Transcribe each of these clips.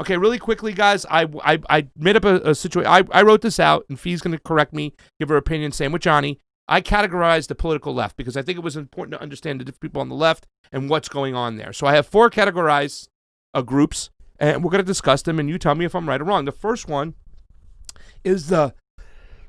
Okay, really quickly, guys, I made up a situation. I wrote this out, and Fee's going to correct me, give her opinion, same with Johnny. I categorized the political left because I think it was important to understand the different people on the left and what's going on there. So I have 4 categorized groups, and we're going to discuss them, and you tell me if I'm right or wrong. The first one is the,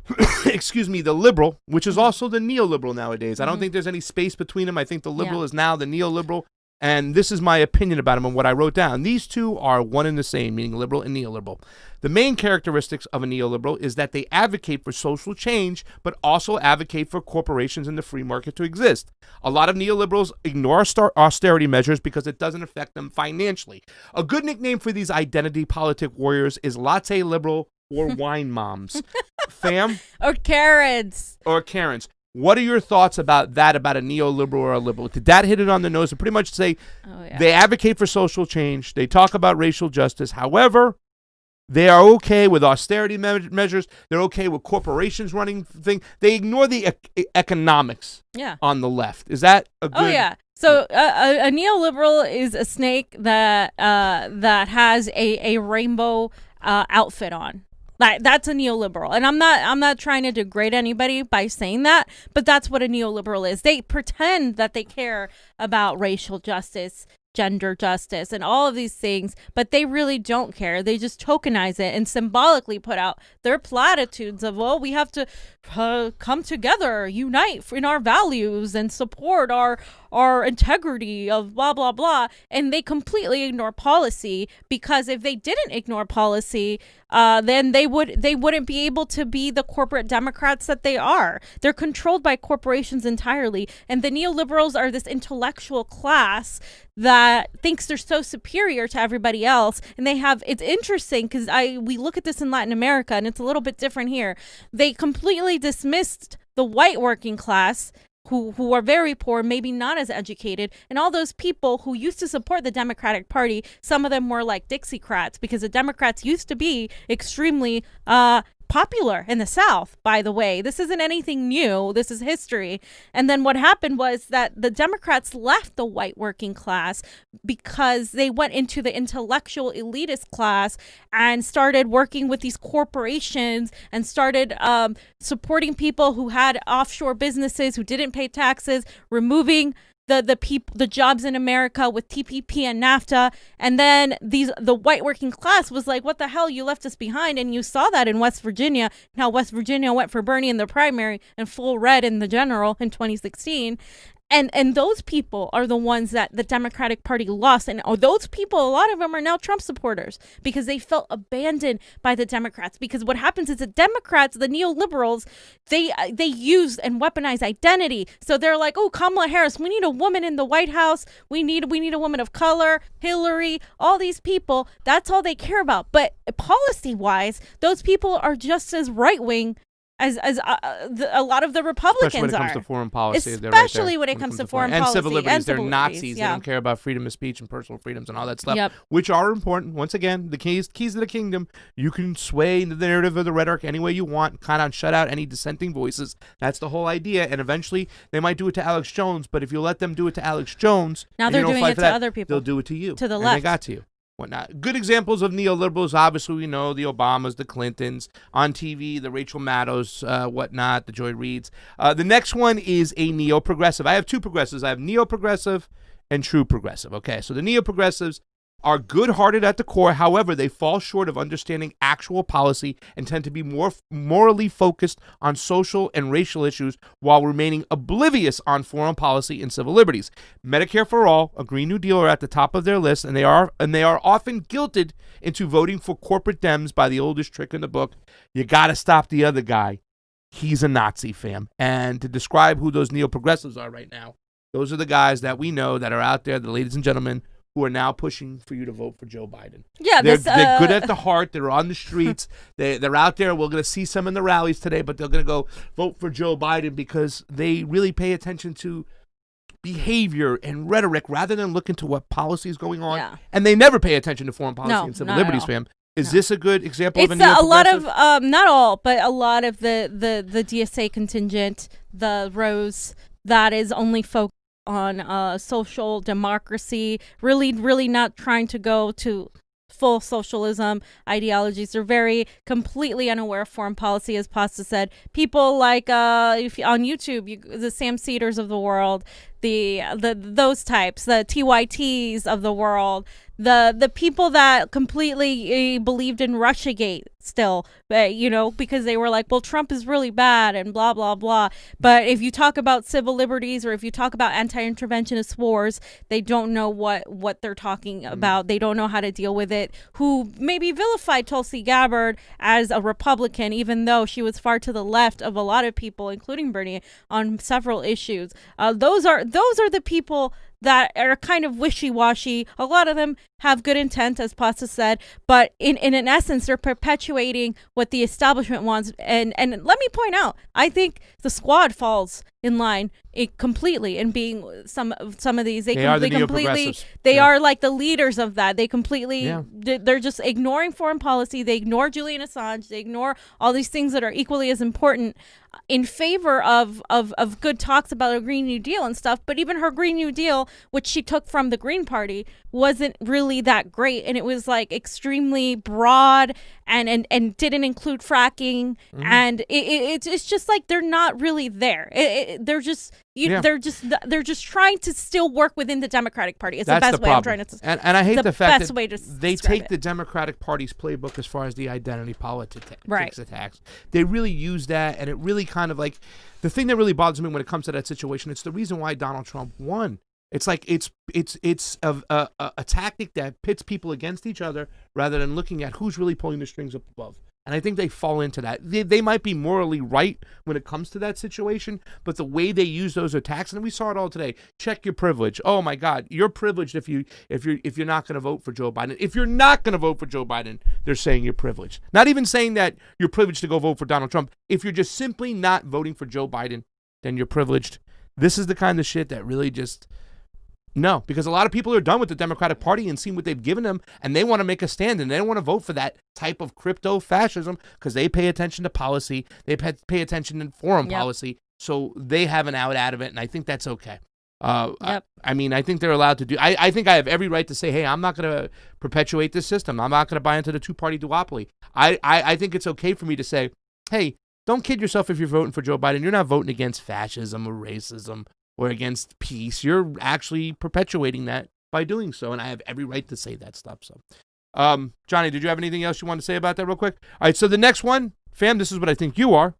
the liberal, which is also the neoliberal nowadays. I don't think there's any space between them. I think the liberal is now the neoliberal. And this is my opinion about them and what I wrote down. These two are one and the same, meaning liberal and neoliberal. The main characteristics of a neoliberal is that they advocate for social change, but also advocate for corporations and the free market to exist. A lot of neoliberals ignore austerity measures because it doesn't affect them financially. A good nickname for these identity politic warriors is latte liberal or wine moms. Fam? Or Karens. Or Karens. What are your thoughts about that, about a neoliberal or a liberal? Did that hit it on the nose? To pretty much say they advocate for social change. They talk about racial justice. However, they are okay with austerity measures. They're okay with corporations running things. They ignore the economics on the left. Is that a good... Oh, yeah. So a neoliberal is a snake that has a rainbow outfit on. That's a neoliberal. And I'm not trying to degrade anybody by saying that, but that's what a neoliberal is. They pretend that they care about racial justice, gender justice, and all of these things, but they really don't care. They just tokenize it and symbolically put out their platitudes of, well, we have to come together, unite in our values and support our integrity of blah, blah, blah. And they completely ignore policy, because if they didn't ignore policy, then they wouldn't be able to be the corporate Democrats that they are. They're controlled by corporations entirely. And the neoliberals are this intellectual class that thinks they're so superior to everybody else. And it's interesting because we look at this in Latin America, and it's a little bit different here. They completely dismissed the white working class who are very poor, maybe not as educated, and all those people who used to support the Democratic Party. Some of them were like Dixiecrats, because the Democrats used to be extremely popular in the South, by the way. This isn't anything new. This is history. And then what happened was that the Democrats left the white working class because they went into the intellectual elitist class and started working with these corporations and started supporting people who had offshore businesses, who didn't pay taxes, removing the jobs in America with TPP and NAFTA. And then the white working class was like, what the hell, you left us behind. And you saw that in West Virginia, how West Virginia went for Bernie in the primary and full red in the general in 2016. And those people are the ones that the Democratic Party lost. And those people, a lot of them are now Trump supporters because they felt abandoned by the Democrats. Because what happens is the Democrats, the neoliberals, they use and weaponize identity. So they're like, oh, Kamala Harris, we need a woman in the White House. We need a woman of color, Hillary, all these people. That's all they care about. But policy-wise, those people are just as right-wing as a lot of the Republicans especially when it comes are. to foreign policy. Especially when it comes to foreign policy. And civil liberties. They're Nazis. Yeah. They don't care about freedom of speech and personal freedoms and all that stuff, which are important. Once again, the keys to the kingdom. You can sway the narrative of the rhetoric any way you want, kind of shut out any dissenting voices. That's the whole idea. And eventually, they might do it to Alex Jones, but if you let them do it to Alex Jones, now they're doing it to other people. They'll do it to you. To the and left. They got to you. Whatnot. Good examples of neoliberals, obviously, we know the Obamas, the Clintons, on TV, the Rachel Maddows, whatnot, the Joy Reids. The next one is a neoprogressive. I have 2 progressives. I have neoprogressive and true progressive. Okay, so the neoprogressives are good-hearted at the core. However, they fall short of understanding actual policy and tend to be more morally focused on social and racial issues while remaining oblivious on foreign policy and civil liberties. Medicare for All, a Green New Deal, are at the top of their list, and they are often guilted into voting for corporate Dems by the oldest trick in the book. You got to stop the other guy. He's a Nazi, fam. And to describe who those neoprogressives are right now, those are the guys that we know that are out there, the ladies and gentlemen, who are now pushing for you to vote for Joe Biden. Yeah, they're good at the heart. They're on the streets. They're out there. We're going to see some in the rallies today, but they're going to go vote for Joe Biden because they really pay attention to behavior and rhetoric rather than look into what policy is going on. Yeah. And they never pay attention to foreign policy and civil liberties, fam. Is this a good example of a neoprogressive? A lot of, not all, but a lot of the DSA contingent, the Rose, that is only focused on social democracy, really not trying to go to full socialism ideologies. They're very completely unaware of foreign policy, as Pasta said. People like if on YouTube, the Sam Cedars of the world, the those types, the TYTs of the world, the people that completely believed in Russiagate still, because they were like, well, Trump is really bad and blah, blah, blah. But if you talk about civil liberties or if you talk about anti-interventionist wars, they don't know what they're talking about. They don't know how to deal with it. Who maybe vilified Tulsi Gabbard as a Republican, even though she was far to the left of a lot of people, including Bernie, on several issues. Those are the people that are kind of wishy-washy. A lot of them have good intent, as Pasta said, but in essence, they're perpetuating what the establishment wants. And let me point out, I think the Squad falls in line completely in being some of these. They are the completely. neoprogressives. They are like the leaders of that. They completely. Yeah. They're just ignoring foreign policy. They ignore Julian Assange. They ignore all these things that are equally as important in favor of good talks about a Green New Deal and stuff. But even her Green New Deal, which she took from the Green Party, wasn't really that great, and it was like extremely broad and didn't include fracking, and it's just like they're not really there. They're just they're just trying to still work within the Democratic Party. It's That's the best way I'm trying to. And I hate the fact that they take it. the Democratic Party's playbook as far as the identity politics Right. attacks. They really use that, and it really kind of like the thing that really bothers me when it comes to that situation. It's the reason why Donald Trump won. It's like it's a tactic that pits people against each other rather than looking at who's really pulling the strings up above. And I think they fall into that. They might be morally right when it comes to that situation, but the way they use those attacks, and we saw it all today. Check your privilege. Oh my God, you're privileged if you're not going to vote for Joe Biden. If you're not going to vote for Joe Biden, they're saying you're privileged. Not even saying that you're privileged to go vote for Donald Trump. If you're just simply not voting for Joe Biden, then you're privileged. This is the kind of shit that really just. No, because a lot of people are done with the Democratic Party and seeing what they've given them, and they want to make a stand, and they don't want to vote for that type of crypto fascism because they pay attention to policy, they pay attention to foreign policy, so they have an out of it, and I think that's okay. I mean, I think they're allowed to do. I think I have every right to say, hey, I'm not going to perpetuate this system. I'm not going to buy into the two-party duopoly. I think it's okay for me to say, hey, don't kid yourself if you're voting for Joe Biden. You're not voting against fascism or racism or against peace. You're actually perpetuating that by doing so, and I have every right to say that stuff. So, Johnny, did you have anything else you want to say about that real quick? All right, so the next one, fam, this is what I think you are,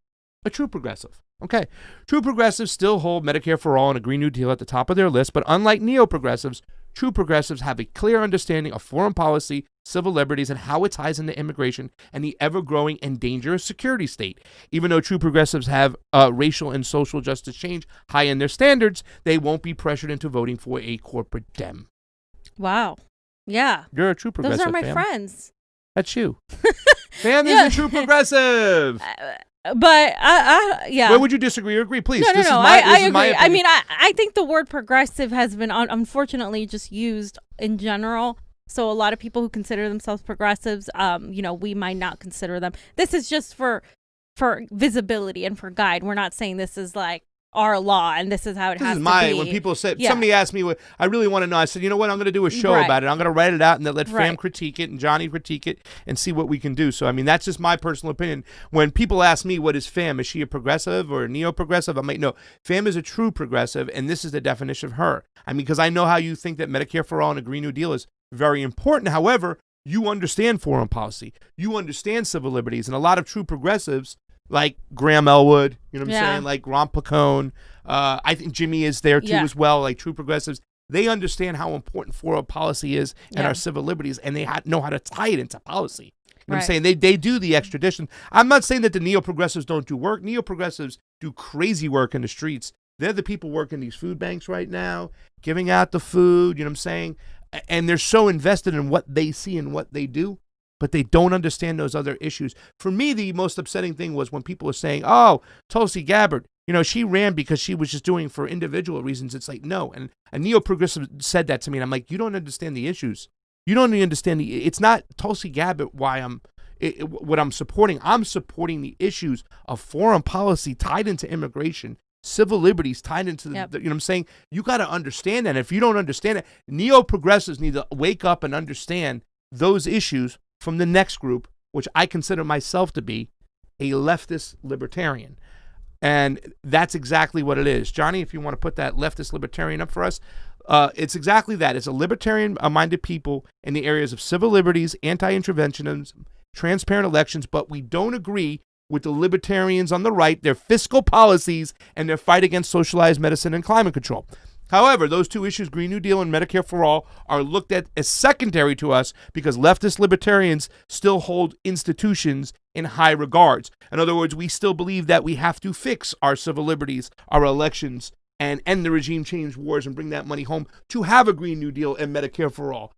a true progressive. Okay, true progressives still hold Medicare for All and a Green New Deal at the top of their list, but unlike neoprogressives, true progressives have a clear understanding of foreign policy, civil liberties, and how it ties into immigration and the ever-growing and dangerous security state. Even though true progressives have racial and social justice change high in their standards, they won't be pressured into voting for a corporate Dem. Wow. Yeah. You're a true progressive, Those are my fam. friends. That's you. Fam is a true progressive. But yeah. Where would you disagree or agree? Please. No. I agree. I mean, I think the word progressive has been unfortunately just used in general. So a lot of people who consider themselves progressives, we might not consider them. This is just for visibility and for guide. We're not saying this is like our law and this is how it has to be. When people say, somebody asked me what I really want to know, I said, you know what, I'm going to do a show about it. I'm going to write it out and then let Fam critique it and Johnny critique it and see what we can do. So, I mean, that's just my personal opinion. When people ask me, what is Fam? Is she a progressive or a neo-progressive? I'm like, no, Fam is a true progressive, and this is the definition of her. I mean, because I know how you think that Medicare for All and a Green New Deal is very important. However, you understand foreign policy. You understand civil liberties. And a lot of true progressives, like Graham Elwood, you know what I'm saying? Like Ron Placone. I think Jimmy is there too as well, like true progressives. They understand how important foreign policy is and our civil liberties, and they know how to tie it into policy. You know what I'm saying? They do the extradition. I'm not saying that the neo-progressives don't do work. Neo-progressives do crazy work in the streets. They're the people working these food banks right now, giving out the food, you know what I'm saying? And they're so invested in what they see and what they do, but they don't understand those other issues. For me, the most upsetting thing was when people were saying, oh, Tulsi Gabbard, she ran because she was just doing for individual reasons. It's like, no. And a neo-progressive said that to me, and I'm like, you don't understand the issues. You don't understand it's not Tulsi Gabbard what I'm supporting. I'm supporting the issues of foreign policy tied into immigration, civil liberties tied into you know what I'm saying? You got to understand that. If you don't understand it, neo-progressives need to wake up and understand those issues from the next group, which I consider myself to be a leftist libertarian. And that's exactly what it is. Johnny, if you want to put that leftist libertarian up for us, it's exactly that. It's a libertarian-minded people in the areas of civil liberties, anti-interventionism, transparent elections, but we don't agree with the libertarians on the right, their fiscal policies, and their fight against socialized medicine and climate control. However, those two issues, Green New Deal and Medicare for All, are looked at as secondary to us because leftist libertarians still hold institutions in high regards. In other words, we still believe that we have to fix our civil liberties, our elections, and end the regime change wars and bring that money home to have a Green New Deal and Medicare for All.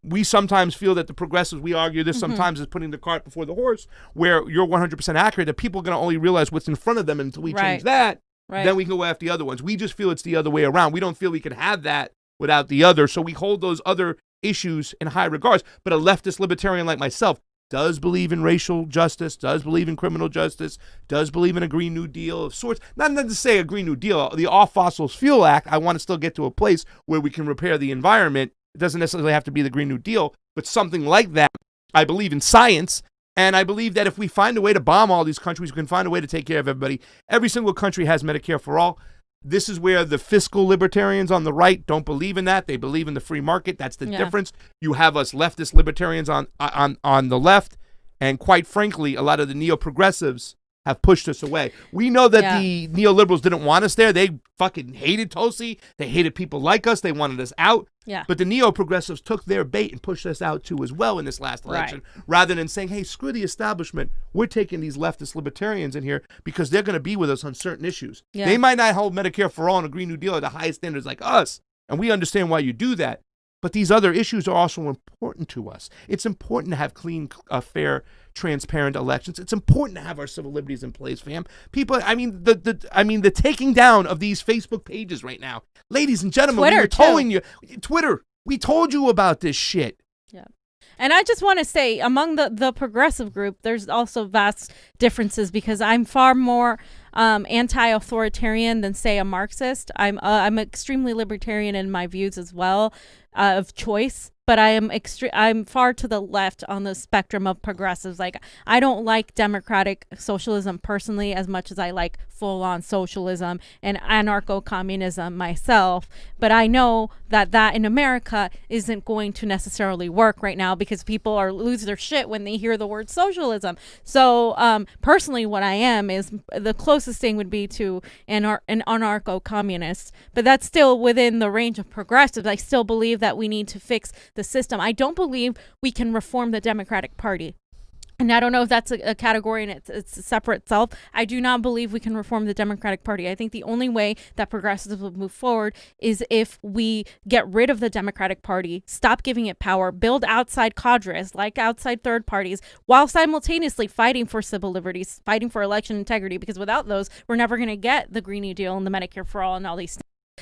We sometimes feel that the progressives, we argue this sometimes is putting the cart before the horse, where you're 100% accurate, that people are going to only realize what's in front of them until we change that. Then we can go after the other ones. We just feel it's the other way around. We don't feel we can have that without the other. So we hold those other issues in high regards. But a leftist libertarian like myself does believe in racial justice, does believe in criminal justice, does believe in a Green New Deal of sorts. Not to say a Green New Deal, the Off Fossils Fuel Act, I want to still get to a place where we can repair the environment. It doesn't necessarily have to be the Green New Deal, but something like that. I believe in science. And I believe that if we find a way to bomb all these countries, we can find a way to take care of everybody. Every single country has Medicare for all. This is where the fiscal libertarians on the right don't believe in that. They believe in the free market. That's the difference. You have us leftist libertarians on the left. And quite frankly, a lot of the neoprogressives have pushed us away. We know that the neoliberals didn't want us there. They fucking hated Tulsi. They hated people like us. They wanted us out. But the neoprogressives took their bait and pushed us out too as well in this last election, rather than saying, hey, screw the establishment. We're taking these leftist libertarians in here because they're going to be with us on certain issues. They might not hold Medicare for all and a Green New Deal at the highest standards like us, and we understand why you do that. But these other issues are also important to us. It's important to have clean, fair, transparent elections. It's important to have our civil liberties in place, fam. People, the taking down of these Facebook pages right now, ladies and gentlemen, Twitter. We told you about this shit. And I just want to say, among the progressive group, there's also vast differences because I'm far more anti-authoritarian than, say, a Marxist. I'm extremely libertarian in my views as well, of choice. But I'm far to the left on the spectrum of progressives. Like, I don't like democratic socialism personally as much as I like full-on socialism and anarcho-communism myself. But I know that in America isn't going to necessarily work right now because people lose their shit when they hear the word socialism. So personally, what I am is the closest thing would be to an anarcho-communist. But that's still within the range of progressives. I still believe that we need to fix the system. I don't believe we can reform the Democratic Party. And I don't know if that's a category and it's a separate itself. I do not believe we can reform the Democratic Party. I think the only way that progressives will move forward is if we get rid of the Democratic Party, stop giving it power, build outside cadres, like outside third parties, while simultaneously fighting for civil liberties, fighting for election integrity, because without those, we're never going to get the Green New Deal and the Medicare for All and all these things.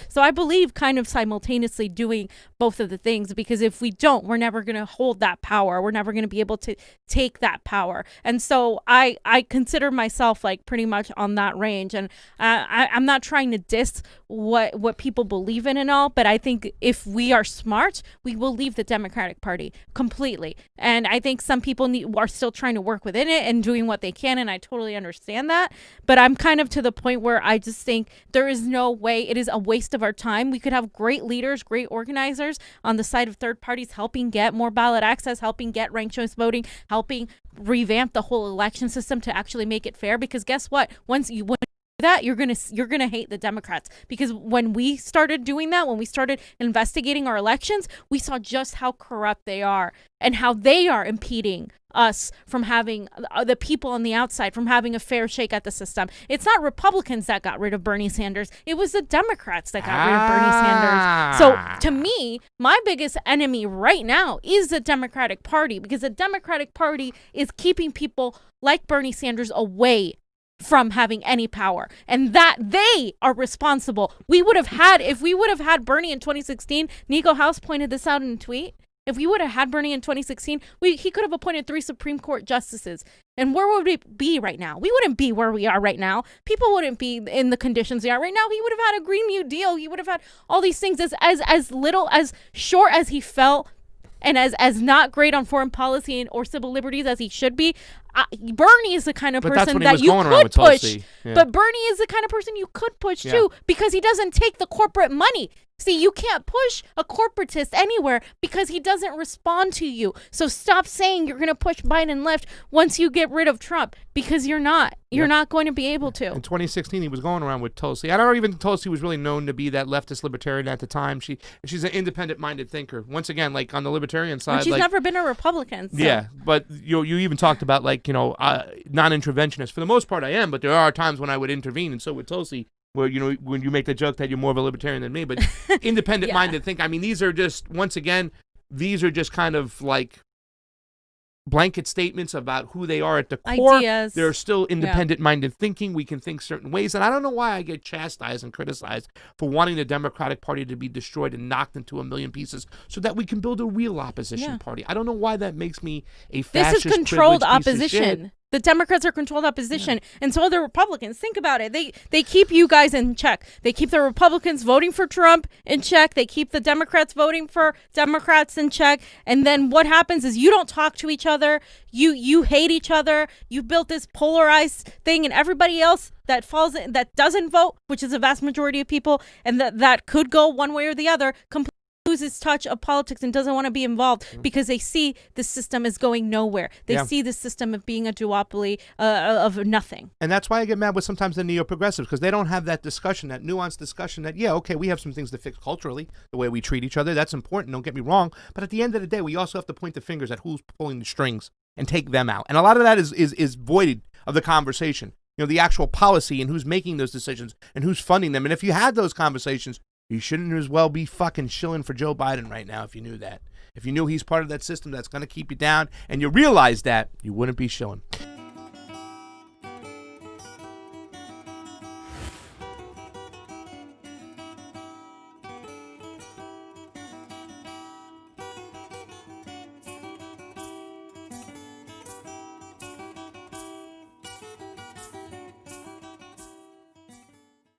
So I believe kind of simultaneously doing both of the things, because if we don't, we're never going to hold that power. We're never going to be able to take that power. And so I consider myself like pretty much on that range. And I'm not trying to diss what people believe in and all, but I think if we are smart, we will leave the Democratic Party completely. And I think some people are still trying to work within it and doing what they can, and I totally understand that. But I'm kind of to the point where I just think there is no way, it is a waste of our time. We could have great leaders, great organizers on the side of third parties helping get more ballot access, helping get ranked choice voting, helping revamp the whole election system to actually make it fair. Because guess what? When you do that, you're gonna hate the Democrats, because when we started doing that, when we started investigating our elections, we saw just how corrupt they are and how they are impeding us from having the people on the outside from having a fair shake at the system. It's not Republicans that got rid of Bernie Sanders. It was the Democrats that got rid of Bernie Sanders. So to me, my biggest enemy right now is the Democratic Party, because the Democratic Party is keeping people like Bernie Sanders away from having any power, and that they are responsible. If we would have had Bernie in 2016, Niko House pointed this out in a tweet. If we would have had Bernie in 2016, he could have appointed 3 Supreme Court justices. And where would we be right now? We wouldn't be where we are right now. People wouldn't be in the conditions they are right now. He would have had a Green New Deal. He would have had all these things as little, as short as he felt and as not great on foreign policy or civil liberties as he should be, Bernie is the kind of person that you could push. Yeah. But Bernie is the kind of person you could push too, because he doesn't take the corporate money. See, you can't push a corporatist anywhere because he doesn't respond to you. So stop saying you're going to push Biden left once you get rid of Trump, because you're not. You're not going to be able to. In 2016, he was going around with Tulsi. I don't even think Tulsi was really known to be that leftist libertarian at the time. She's an independent-minded thinker. Once again, like on the libertarian side, and she's never been a Republican. So. Yeah, but you even talked about like non-interventionist. For the most part, I am, but there are times when I would intervene, and so would Tulsi. Where, when you make the joke that you're more of a libertarian than me, but independent-minded think. I mean, these are just kind of like blanket statements about who they are at the core. Ideas. They're still independent-minded thinking. We can think certain ways. And I don't know why I get chastised and criticized for wanting the Democratic Party to be destroyed and knocked into a million pieces so that we can build a real opposition party. I don't know why that makes me a fascist. This is controlled opposition. The Democrats are controlled opposition, and so are the Republicans. Think about it. They keep you guys in check. They keep the Republicans voting for Trump in check. They keep the Democrats voting for Democrats in check. And then what happens is you don't talk to each other. You hate each other. You built this polarized thing, and everybody else that doesn't vote, which is a vast majority of people, and that could go one way or the other, loses touch of politics and doesn't want to be involved because they see the system is going nowhere. They see the system of being a duopoly of nothing. And that's why I get mad with sometimes the NeoProgressives, because they don't have that discussion, that nuanced discussion that, we have some things to fix culturally, the way we treat each other. That's important, don't get me wrong. But at the end of the day, we also have to point the fingers at who's pulling the strings and take them out. And a lot of that is voided of the conversation. The actual policy and who's making those decisions and who's funding them. And if you had those conversations, you shouldn't as well be fucking shilling for Joe Biden right now if you knew that. If you knew he's part of that system that's going to keep you down and you realize that, you wouldn't be shilling.